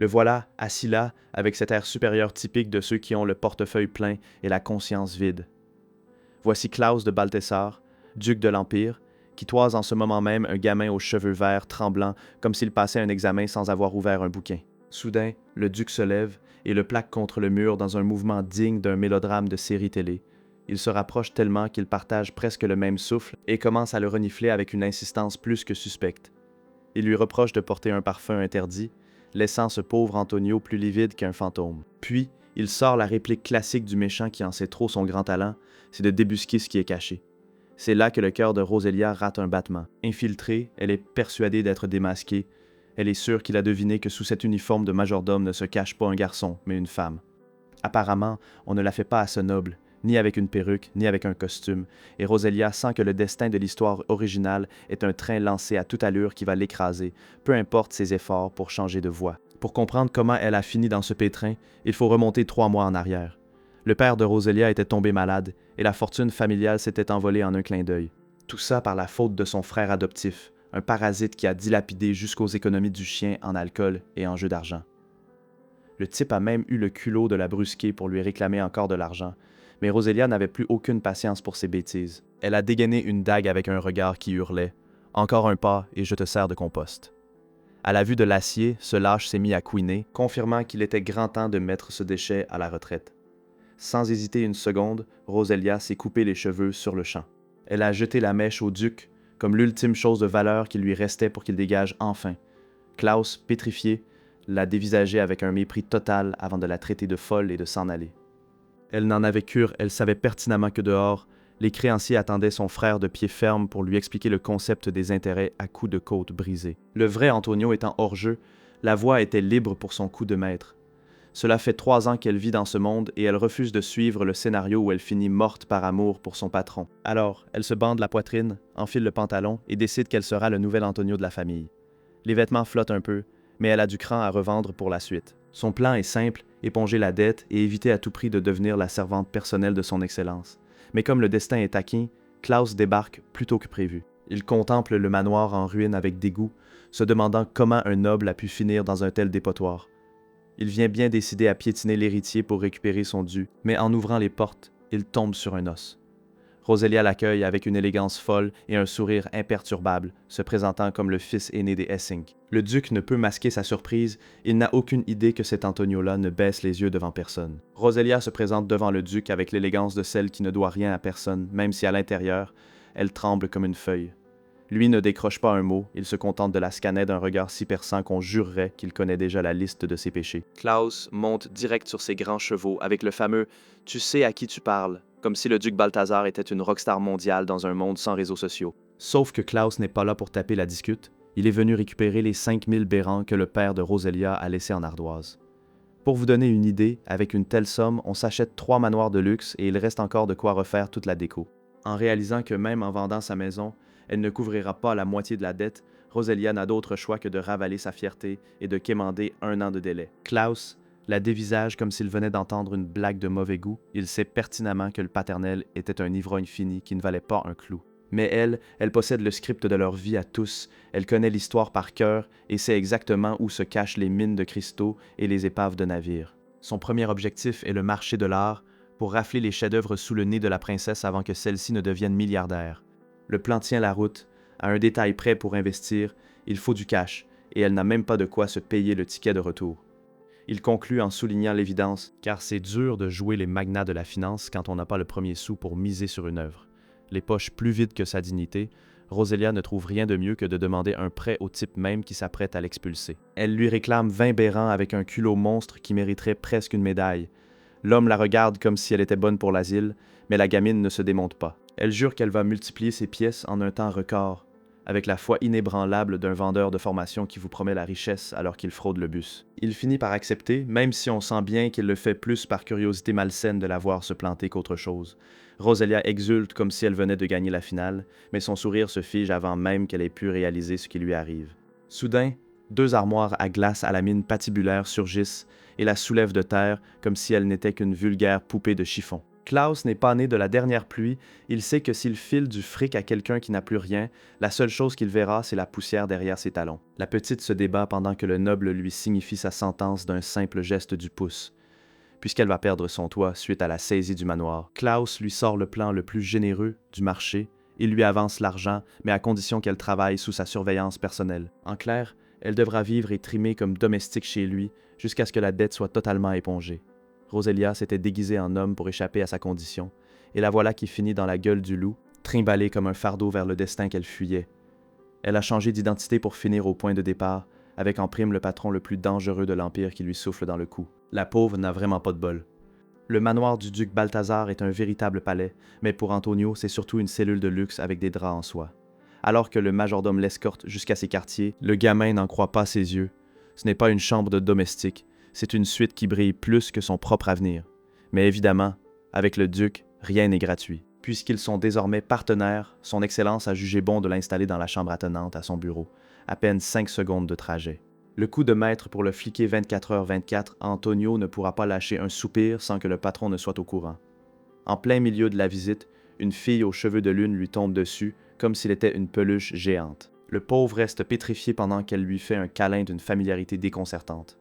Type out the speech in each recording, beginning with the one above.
Le voilà, assis là, avec cet air supérieur typique de ceux qui ont le portefeuille plein et la conscience vide. Voici Klaus de Balthasar, duc de l'Empire, qui toise en ce moment même un gamin aux cheveux verts tremblant comme s'il passait un examen sans avoir ouvert un bouquin. Soudain, le duc se lève et le plaque contre le mur dans un mouvement digne d'un mélodrame de série télé. Il se rapproche tellement qu'ils partagent presque le même souffle et commence à le renifler avec une insistance plus que suspecte. Il lui reproche de porter un parfum interdit, laissant ce pauvre Antonio plus livide qu'un fantôme. Puis, il sort la réplique classique du méchant qui en sait trop son grand talent, c'est de débusquer ce qui est caché. C'est là que le cœur de Roselia rate un battement. Infiltrée, elle est persuadée d'être démasquée. Elle est sûre qu'il a deviné que sous cet uniforme de majordome ne se cache pas un garçon, mais une femme. Apparemment, on ne la fait pas assez noble, ni avec une perruque, ni avec un costume, et Roselia sent que le destin de l'histoire originale est un train lancé à toute allure qui va l'écraser, peu importe ses efforts pour changer de voie. Pour comprendre comment elle a fini dans ce pétrin, il faut remonter 3 mois en arrière. Le père de Roselia était tombé malade, et la fortune familiale s'était envolée en un clin d'œil. Tout ça par la faute de son frère adoptif, un parasite qui a dilapidé jusqu'aux économies du chien en alcool et en jeux d'argent. Le type a même eu le culot de la brusquer pour lui réclamer encore de l'argent, mais Roselia n'avait plus aucune patience pour ses bêtises. Elle a dégainé une dague avec un regard qui hurlait « Encore un pas et je te sers de compost ». À la vue de l'acier, ce lâche s'est mis à couiner, confirmant qu'il était grand temps de mettre ce déchet à la retraite. Sans hésiter une seconde, Roselia s'est coupé les cheveux sur le champ. Elle a jeté la mèche au duc, comme l'ultime chose de valeur qui lui restait pour qu'il dégage enfin. Klaus, pétrifié, l'a dévisagée avec un mépris total avant de la traiter de folle et de s'en aller. Elle n'en avait cure, elle savait pertinemment que dehors, les créanciers attendaient son frère de pied ferme pour lui expliquer le concept des intérêts à coups de côte brisés. Le vrai Antonio étant hors jeu, la voie était libre pour son coup de maître. Cela fait 3 ans qu'elle vit dans ce monde et elle refuse de suivre le scénario où elle finit morte par amour pour son patron. Alors, elle se bande la poitrine, enfile le pantalon et décide qu'elle sera le nouvel Antonio de la famille. Les vêtements flottent un peu, mais elle a du cran à revendre pour la suite. Son plan est simple, éponger la dette et éviter à tout prix de devenir la servante personnelle de son excellence. Mais comme le destin est taquin, Klaus débarque plus tôt que prévu. Il contemple le manoir en ruine avec dégoût, se demandant comment un noble a pu finir dans un tel dépotoir. Il vient bien décidé à piétiner l'héritier pour récupérer son dû, mais en ouvrant les portes, il tombe sur un os. Roselia l'accueille avec une élégance folle et un sourire imperturbable, se présentant comme le fils aîné des Essing. Le duc ne peut masquer sa surprise, il n'a aucune idée que cet Antonio-là ne baisse les yeux devant personne. Roselia se présente devant le duc avec l'élégance de celle qui ne doit rien à personne, même si à l'intérieur, elle tremble comme une feuille. Lui ne décroche pas un mot, il se contente de la scanner d'un regard si perçant qu'on jurerait qu'il connaît déjà la liste de ses péchés. Klaus monte direct sur ses grands chevaux avec le fameux « Tu sais à qui tu parles », comme si le duc Balthazar était une rockstar mondiale dans un monde sans réseaux sociaux. Sauf que Klaus n'est pas là pour taper la discute, il est venu récupérer les 5000 bérans que le père de Roselia a laissés en ardoise. Pour vous donner une idée, avec une telle somme, on s'achète 3 manoirs de luxe et il reste encore de quoi refaire toute la déco. En réalisant que même en vendant sa maison, elle ne couvrira pas la moitié de la dette, Roselia n'a d'autre choix que de ravaler sa fierté et de quémander 1 an de délai. Klaus la dévisage comme s'il venait d'entendre une blague de mauvais goût. Il sait pertinemment que le paternel était un ivrogne fini qui ne valait pas un clou. Mais elle possède le script de leur vie à tous, elle connaît l'histoire par cœur et sait exactement où se cachent les mines de cristaux et les épaves de navires. Son premier objectif est le marché de l'art, pour rafler les chefs-d'œuvre sous le nez de la princesse avant que celle-ci ne devienne milliardaire. Le plan tient la route, à un détail près pour investir, il faut du cash, et elle n'a même pas de quoi se payer le ticket de retour. Il conclut en soulignant l'évidence, car c'est dur de jouer les magnats de la finance quand on n'a pas le premier sou pour miser sur une œuvre. Les poches plus vides que sa dignité, Roselia ne trouve rien de mieux que de demander un prêt au type même qui s'apprête à l'expulser. Elle lui réclame 20 bérans avec un culot monstre qui mériterait presque une médaille. L'homme la regarde comme si elle était bonne pour l'asile, mais la gamine ne se démonte pas. Elle jure qu'elle va multiplier ses pièces en un temps record, avec la foi inébranlable d'un vendeur de formation qui vous promet la richesse alors qu'il fraude le bus. Il finit par accepter, même si on sent bien qu'il le fait plus par curiosité malsaine de la voir se planter qu'autre chose. Roselia exulte comme si elle venait de gagner la finale, mais son sourire se fige avant même qu'elle ait pu réaliser ce qui lui arrive. Soudain, 2 armoires à glace à la mine patibulaire surgissent et la soulèvent de terre comme si elle n'était qu'une vulgaire poupée de chiffon. Klaus n'est pas né de la dernière pluie, il sait que s'il file du fric à quelqu'un qui n'a plus rien, la seule chose qu'il verra, c'est la poussière derrière ses talons. La petite se débat pendant que le noble lui signifie sa sentence d'un simple geste du pouce, puisqu'elle va perdre son toit suite à la saisie du manoir. Klaus lui sort le plan le plus généreux du marché, il lui avance l'argent, mais à condition qu'elle travaille sous sa surveillance personnelle. En clair, elle devra vivre et trimer comme domestique chez lui jusqu'à ce que la dette soit totalement épongée. Roselia s'était déguisée en homme pour échapper à sa condition, et la voilà qui finit dans la gueule du loup, trimballée comme un fardeau vers le destin qu'elle fuyait. Elle a changé d'identité pour finir au point de départ, avec en prime le patron le plus dangereux de l'Empire qui lui souffle dans le cou. La pauvre n'a vraiment pas de bol. Le manoir du duc Balthazar est un véritable palais, mais pour Antonio, c'est surtout une cellule de luxe avec des draps en soie. Alors que le majordome l'escorte jusqu'à ses quartiers, le gamin n'en croit pas ses yeux. Ce n'est pas une chambre de domestique, c'est une suite qui brille plus que son propre avenir. Mais évidemment, avec le duc, rien n'est gratuit. Puisqu'ils sont désormais partenaires, son Excellence a jugé bon de l'installer dans la chambre attenante à son bureau, à peine 5 secondes de trajet. Le coup de maître pour le fliquer 24h/24, Antonio ne pourra pas lâcher un soupir sans que le patron ne soit au courant. En plein milieu de la visite, une fille aux cheveux de lune lui tombe dessus, comme s'il était une peluche géante. Le pauvre reste pétrifié pendant qu'elle lui fait un câlin d'une familiarité déconcertante.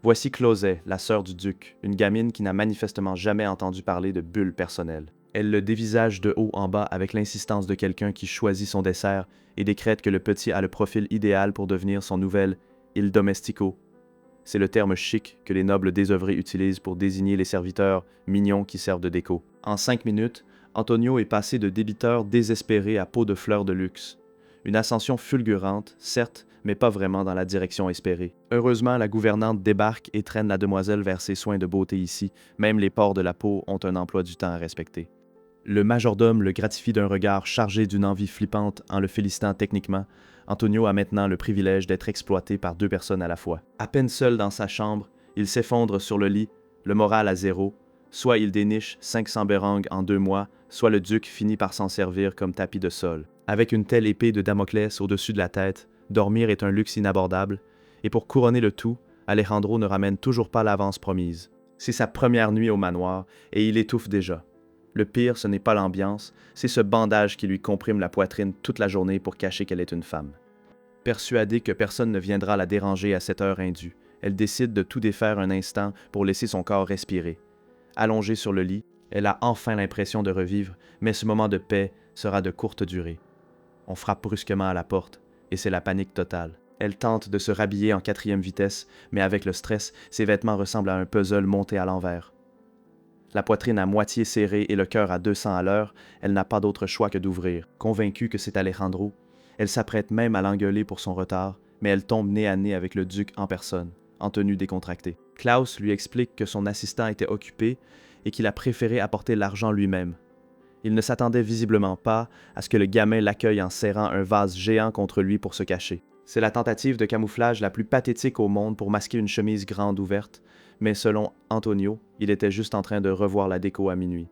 Voici Closet, la sœur du duc, une gamine qui n'a manifestement jamais entendu parler de bulle personnelle. Elle le dévisage de haut en bas avec l'insistance de quelqu'un qui choisit son dessert et décrète que le petit a le profil idéal pour devenir son nouvel il domestico. C'est le terme chic que les nobles désœuvrés utilisent pour désigner les serviteurs mignons qui servent de déco. En 5 minutes, Antonio est passé de débiteur désespéré à pot de fleurs de luxe. Une ascension fulgurante, certes, mais pas vraiment dans la direction espérée. Heureusement, la gouvernante débarque et traîne la demoiselle vers ses soins de beauté ici. Même les pores de la peau ont un emploi du temps à respecter. Le majordome le gratifie d'un regard chargé d'une envie flippante en le félicitant techniquement. Antonio a maintenant le privilège d'être exploité par 2 personnes à la fois. À peine seul dans sa chambre, il s'effondre sur le lit, le moral à zéro. Soit il déniche 500 bérangs en 2 mois, soit le duc finit par s'en servir comme tapis de sol. Avec une telle épée de Damoclès au-dessus de la tête, dormir est un luxe inabordable, et pour couronner le tout, Alejandro ne ramène toujours pas l'avance promise. C'est sa première nuit au manoir, et il étouffe déjà. Le pire, ce n'est pas l'ambiance, c'est ce bandage qui lui comprime la poitrine toute la journée pour cacher qu'elle est une femme. Persuadée que personne ne viendra la déranger à cette heure indue, elle décide de tout défaire un instant pour laisser son corps respirer. Allongée sur le lit, elle a enfin l'impression de revivre, mais ce moment de paix sera de courte durée. On frappe brusquement à la porte, et c'est la panique totale. Elle tente de se rhabiller en 4e vitesse, mais avec le stress, ses vêtements ressemblent à un puzzle monté à l'envers. La poitrine à moitié serrée et le cœur à 200 à l'heure, elle n'a pas d'autre choix que d'ouvrir. Convaincue que c'est Alejandro, elle s'apprête même à l'engueuler pour son retard, mais elle tombe nez à nez avec le duc en personne, en tenue décontractée. Klaus lui explique que son assistant était occupé et qu'il a préféré apporter l'argent lui-même. Il ne s'attendait visiblement pas à ce que le gamin l'accueille en serrant un vase géant contre lui pour se cacher. C'est la tentative de camouflage la plus pathétique au monde pour masquer une chemise grande ouverte, mais selon Antonio, il était juste en train de revoir la déco à minuit.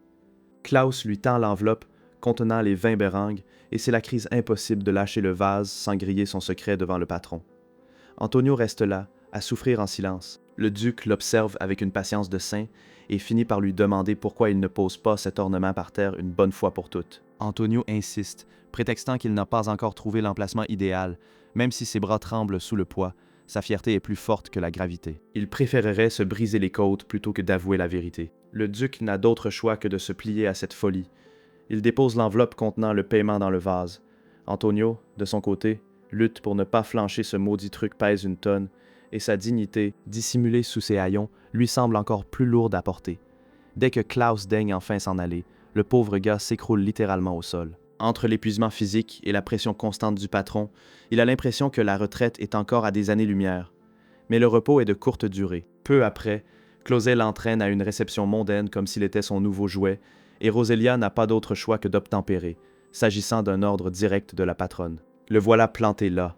Klaus lui tend l'enveloppe contenant les 20 bérangs, et c'est la crise impossible de lâcher le vase sans griller son secret devant le patron. Antonio reste là, à souffrir en silence. Le duc l'observe avec une patience de saint et finit par lui demander pourquoi il ne pose pas cet ornement par terre une bonne fois pour toutes. Antonio insiste, prétextant qu'il n'a pas encore trouvé l'emplacement idéal, même si ses bras tremblent sous le poids. Sa fierté est plus forte que la gravité. Il préférerait se briser les côtes plutôt que d'avouer la vérité. Le duc n'a d'autre choix que de se plier à cette folie. Il dépose l'enveloppe contenant le paiement dans le vase. Antonio, de son côté, lutte pour ne pas flancher ce maudit truc pèse une tonne, et sa dignité, dissimulée sous ses haillons, lui semble encore plus lourde à porter. Dès que Klaus daigne enfin s'en aller, le pauvre gars s'écroule littéralement au sol. Entre l'épuisement physique et la pression constante du patron, il a l'impression que la retraite est encore à des années-lumière. Mais le repos est de courte durée. Peu après, Closet l'entraîne à une réception mondaine comme s'il était son nouveau jouet, et Roselia n'a pas d'autre choix que d'obtempérer, s'agissant d'un ordre direct de la patronne. Le voilà planté là,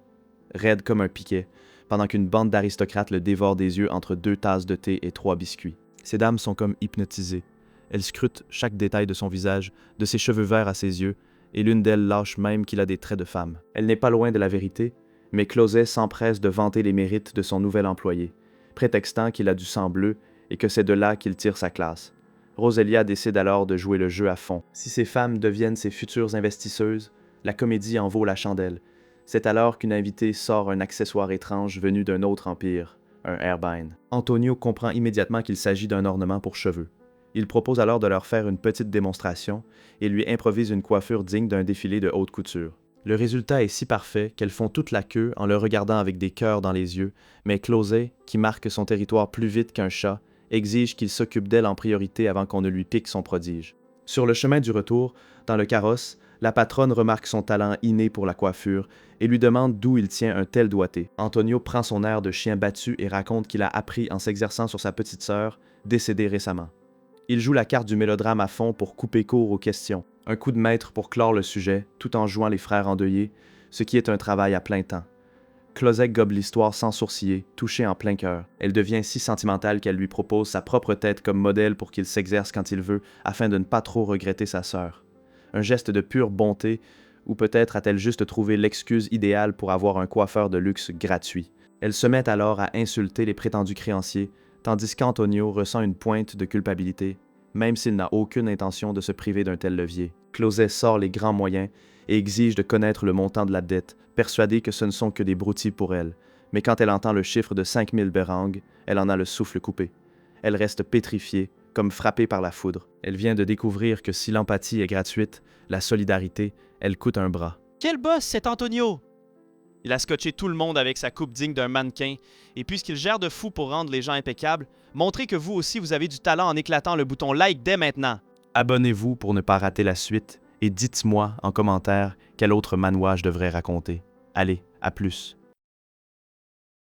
raide comme un piquet, pendant qu'une bande d'aristocrates le dévore des yeux entre 2 tasses de thé et 3 biscuits. Ces dames sont comme hypnotisées. Elles scrutent chaque détail de son visage, de ses cheveux verts à ses yeux, et l'une d'elles lâche même qu'il a des traits de femme. Elle n'est pas loin de la vérité, mais Closet s'empresse de vanter les mérites de son nouvel employé, prétextant qu'il a du sang bleu et que c'est de là qu'il tire sa classe. Roselia décide alors de jouer le jeu à fond. Si ces femmes deviennent ses futures investisseuses, la comédie en vaut la chandelle. C'est alors qu'une invitée sort un accessoire étrange venu d'un autre empire, un Airbine. Antonio comprend immédiatement qu'il s'agit d'un ornement pour cheveux. Il propose alors de leur faire une petite démonstration et lui improvise une coiffure digne d'un défilé de haute couture. Le résultat est si parfait qu'elles font toute la queue en le regardant avec des cœurs dans les yeux, mais Closet, qui marque son territoire plus vite qu'un chat, exige qu'il s'occupe d'elle en priorité avant qu'on ne lui pique son prodige. Sur le chemin du retour, dans le carrosse, la patronne remarque son talent inné pour la coiffure et lui demande d'où il tient un tel doigté. Antonio prend son air de chien battu et raconte qu'il a appris en s'exerçant sur sa petite sœur, décédée récemment. Il joue la carte du mélodrame à fond pour couper court aux questions, un coup de maître pour clore le sujet, tout en jouant les frères endeuillés, ce qui est un travail à plein temps. Closet gobe l'histoire sans sourciller, touchée en plein cœur. Elle devient si sentimentale qu'elle lui propose sa propre tête comme modèle pour qu'il s'exerce quand il veut, afin de ne pas trop regretter sa sœur. Un geste de pure bonté, ou peut-être a-t-elle juste trouvé l'excuse idéale pour avoir un coiffeur de luxe gratuit. Elle se met alors à insulter les prétendus créanciers, tandis qu'Antonio ressent une pointe de culpabilité, même s'il n'a aucune intention de se priver d'un tel levier. Closet sort les grands moyens et exige de connaître le montant de la dette, persuadée que ce ne sont que des broutilles pour elle. Mais quand elle entend le chiffre de 5000 berangs, elle en a le souffle coupé. Elle reste pétrifiée, comme frappée par la foudre. Elle vient de découvrir que si l'empathie est gratuite, la solidarité, elle coûte un bras. Quel boss, cet Antonio! Il a scotché tout le monde avec sa coupe digne d'un mannequin, et puisqu'il gère de fou pour rendre les gens impeccables, montrez que vous aussi vous avez du talent en éclatant le bouton like dès maintenant. Abonnez-vous pour ne pas rater la suite et dites-moi en commentaire quel autre manoir je devrais raconter. Allez, à plus.